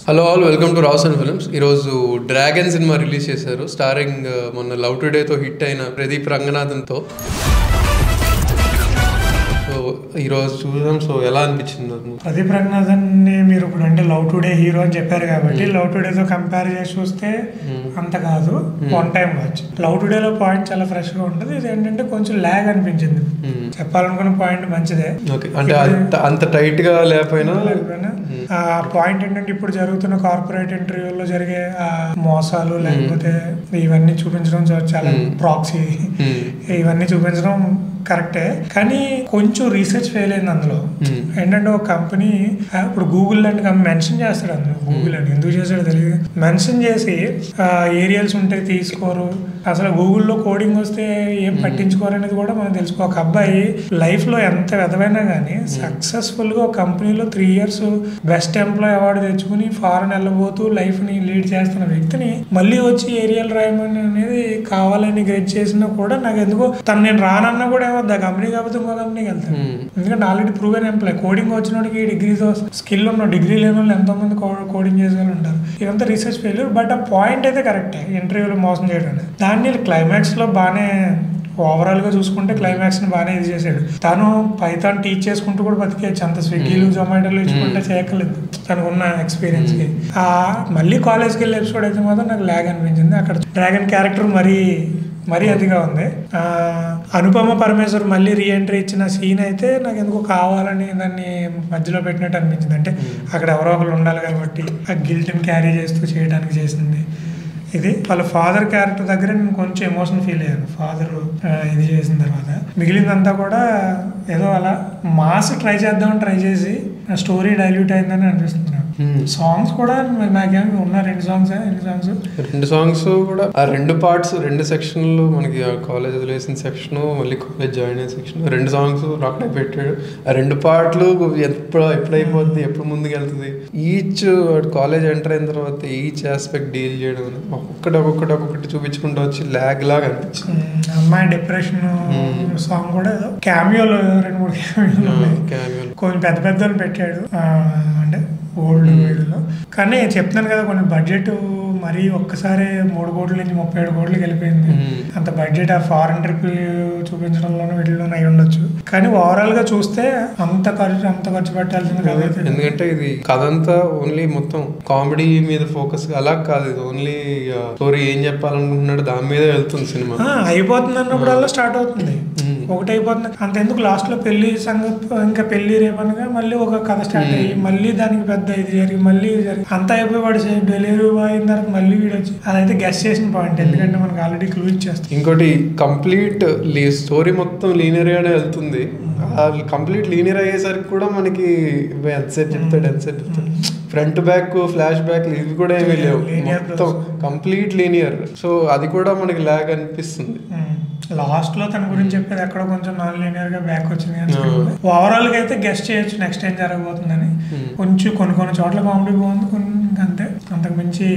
Hello all, welcome to Rao's and films. ఈరోజు dragon cinema release చేశారు, starring మొన్న love టుడేతో hit అయిన ప్రదీప్ రంగనాథన్తో. సో ఈరోజు చూసాం. సో ఎలా అనిపించింది? ప్రదీప్ రంగనాథన్ ని మీరు ఇప్పుడు అంటే లవ్ టుడే హీరో అని చెప్పారు కాబట్టి లవ్ టుడేతో కంపేర్ చేసి చూస్తే అంత కాదు, వన్ టైం వాచ్. లవ్ టుడేలో పాయింట్ చాలా ఫ్రెష్ గా ఉంటుంది, ఇది ఏంటంటే కొంచెం ల్యాగ్ అనిపించింది. చెప్పాలనుకున్న పాయింట్ మంచిదే, అంటే అంత టైట్ గా లేకపోయినా ఆ పాయింట్ ఏంటంటే ఇప్పుడు జరుగుతున్న కార్పొరేట్ ఇంటర్వ్యూలో జరిగే మోసాలు లేకపోతే ఇవన్నీ చూపించడం చాలా ప్రాక్సీ ఇవన్నీ చూపించడం కరెక్టే. కానీ కొంచెం రీసెర్చ్ ఫెయిల్ అయింది అందులో. ఏంటంటే ఒక కంపెనీ ఇప్పుడు గూగుల్ లాంటి కంపెనీ మెన్షన్ చేస్తాడు అందులో. గూగుల్ అని ఎందుకు చేశాడో తెలియదు, మెన్షన్ చేసి ఏరియాల్స్ ఉంటే తీసుకోరు, అసలు గూగుల్లో కోడింగ్ వస్తే ఏం పట్టించుకోరు అనేది కూడా మనం తెలుసుకో. ఒక అబ్బాయి లైఫ్ లో ఎంత విధమైనా కానీ సక్సెస్ఫుల్ గా ఒక కంపెనీలో 3 years బెస్ట్ ఎంప్లాయ్ అవార్డు తెచ్చుకుని ఫారెన్ వెళ్ళబోతూ లైఫ్ ని లీడ్ చేస్తున్న వ్యక్తిని మళ్ళీ వచ్చి ఏరియల్ రాయమని అనేది కావాలని గ్రెడ్ చేసినా కూడా నాకు ఎందుకో తను నేను రానన్నా కూడా ఏమవుతుంది, ఆ కంపెనీ కాకపోతే ఇంకో కంపెనీకి వెళ్తాను. ఎందుకంటే ఆల్రెడీ ప్రూవెన్ ఎంప్లాయ్, కోడింగ్ వచ్చిన వాడికి డిగ్రీతో స్కిల్ ఉన్న, డిగ్రీ లేని వాళ్ళు ఎంతో మంది కోడింగ్ చేసే వాళ్ళు ఉంటారు. ఇదంతా రీసెర్చ్ ఫెయిల్యూర్. బట్ ఆ పాయింట్ అయితే కరెక్టే, ఇంటర్వ్యూలో మోసం చేయడం. దాన్ని క్లైమాక్స్ లో బాగానే ఓవరాల్ గా చూసుకుంటే క్లైమాక్స్ ని బాగానే ఇది చేశాడు. తను పైథాన్ టీచ్ చేసుకుంటూ కూడా బతికేయచ్చు, అంత స్విగ్గీలు జొమాటోలు ఇచ్చుకుంటే చేయక్కర్లేదు తనకున్న ఎక్స్పీరియన్స్ కి. మళ్ళీ కాలేజ్కి వెళ్ళే ఎపిసోడ్ అయితే మాత్రం నాకు ల్యాగ్ అనిపించింది. అక్కడ డ్రాగన్ క్యారెక్టర్ మరీ అదిగా ఉంది. అనుపమ పరమేశ్వర్ మళ్ళీ రీఎంట్రీ ఇచ్చిన సీన్ అయితే నాకు ఎందుకో కావాలని దాన్ని మధ్యలో పెట్టినట్టు అనిపించింది. అంటే అక్కడ ఎవరో ఒకరు ఉండాలి కాబట్టి ఆ గిల్ట్ని క్యారీ చేస్తూ చేయడానికి చేసింది. ఇది వాళ్ళ ఫాదర్ క్యారెక్టర్ దగ్గర నేను కొంచెం ఎమోషన్ ఫీల్ అయ్యాను, ఫాదర్ ఇది చేసిన తర్వాత. మిగిలిందంతా కూడా ఏదో అలా మాస్ ట్రై చేద్దామని ట్రై చేసి స్టోరీ డైల్యూట్ అయిందని అనిపిస్తుంది. సాంగ్స్ కూడా నాకేమి ఉన్నా 2 songs, 2 songs కూడా ఆ 2 parts 2 sectionలు మనకి కాలేజ్ వదిలేసిన సెక్షన్, మళ్ళీ కాలేజ్ జాయిన్ అయిన సెక్షన్, 2 songs అక్కడే పెట్టాడు. ఆ 2 parts ఎప్పుడైపోద్ది, ఎప్పుడు ముందుకు వెళ్తుంది, ఈచ్ కాలేజ్ ఎంటర్ అయిన తర్వాత ఈచ్ ఆస్పెక్ట్ డీల్ చేయడం ఒక్కొక్కటి చూపించుకుంటూ వచ్చి ల్యాగ్ లాగా అనిపించింది. అమ్మాయి డిప్రెషన్ సాంగ్ కూడా క్యామియోలో 2-3 క్యామియోలు కొంచెం పెద్ద పెట్టాడు, అంటే ఓల్డ్ వీడియోలో. కానీ చెప్తున్నాను కదా, కొన్ని బడ్జెట్ మరీ ఒక్కసారి 3 కోట్ల నుంచి 37 కోట్లకి వెళ్ళిపోయింది. అంత బడ్జెట్ ఆ ఫారెన్ ట్రిప్ చూపించడంలోనూ వీటిలోనూ అయి ఉండొచ్చు. కానీ ఓవరాల్ గా చూస్తే అంత ఖర్చు పెట్టాల్సింది కదా. ఎందుకంటే ఇది కథ అంతా ఓన్లీ మొత్తం కామెడీ మీద ఫోకస్ అలా కాదు, ఇది ఓన్లీ స్టోరీ ఏం చెప్పాలనుకుంటున్నాడు దాని మీద వెళ్తుంది సినిమా. అయిపోతుంది అన్నప్పుడల్లా స్టార్ట్ అవుతుంది, ఒకటి అయిపోతుంది. అంతెందుకు లాస్ట్ లో పెళ్లి సంగతి, ఇంకా పెళ్లి రేపనగా మళ్ళీ ఒక కథ స్టార్ట్ అయ్యి మళ్ళీ దానికి పెద్ద ఇది జరిగి మళ్ళీ అంతా అయిపోయి వాడు డెలివరీ అయిన తర్వాత మళ్ళీ వీడు వచ్చి అదైతే గెస్ చేసిన పాయింట్. ఎందుకంటే మనకు ఆల్రెడీ క్లూ ఇచ్చేస్తాం. ఇంకోటి కంప్లీట్ స్టోరీ మొత్తం లీనియర్ గానే వెళ్తుంది. కంప్లీట్ లీనియర్ అయ్యేసరికి కూడా మనకి ఎంతసేపు చెప్తాడు, ఫ్రంట్ బ్యాక్ ఫ్లాష్ బ్యాక్ ఇవి కూడా ఏమీ లేవు, మొత్తం కంప్లీట్ లీనియర్. సో అది కూడా మనకి ల్యాగ్ అనిపిస్తుంది. లాస్ట్ లో తన గురించి చెప్పేది ఎక్కడో కొంచెం నాన్ లీనియర్ గా బ్యాక్ వచ్చింది. ఓవరాల్ గా అయితే గెస్ట్ చేయొచ్చు నెక్స్ట్ ఏం జరగబోతుందని. కొంచెం కొన్ని చోట్ల కామెడీ బాగుంది, అంతే. అంతకు మించి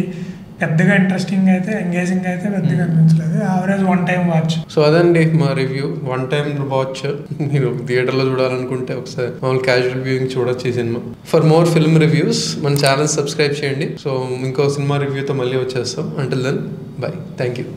పెద్దగా ఇంట్రెస్టింగ్ అయితే ఎంగేజింగ్ అయితే పెద్దగా అనిపించలేదు. Average 1 time watch. సో అదండి మా రివ్యూ. 1 time watch. మీరు థియేటర్లో చూడాలనుకుంటే ఒకసారి మామూలు క్యాజువల్ వ్యూయింగ్ చూడొచ్చు ఈ cinema. For more film reviews మన ఛానల్ సబ్స్క్రైబ్ చేయండి. సో ఇంకో సినిమా రివ్యూతో మళ్ళీ వచ్చేస్తాం. Until then bye, thank you.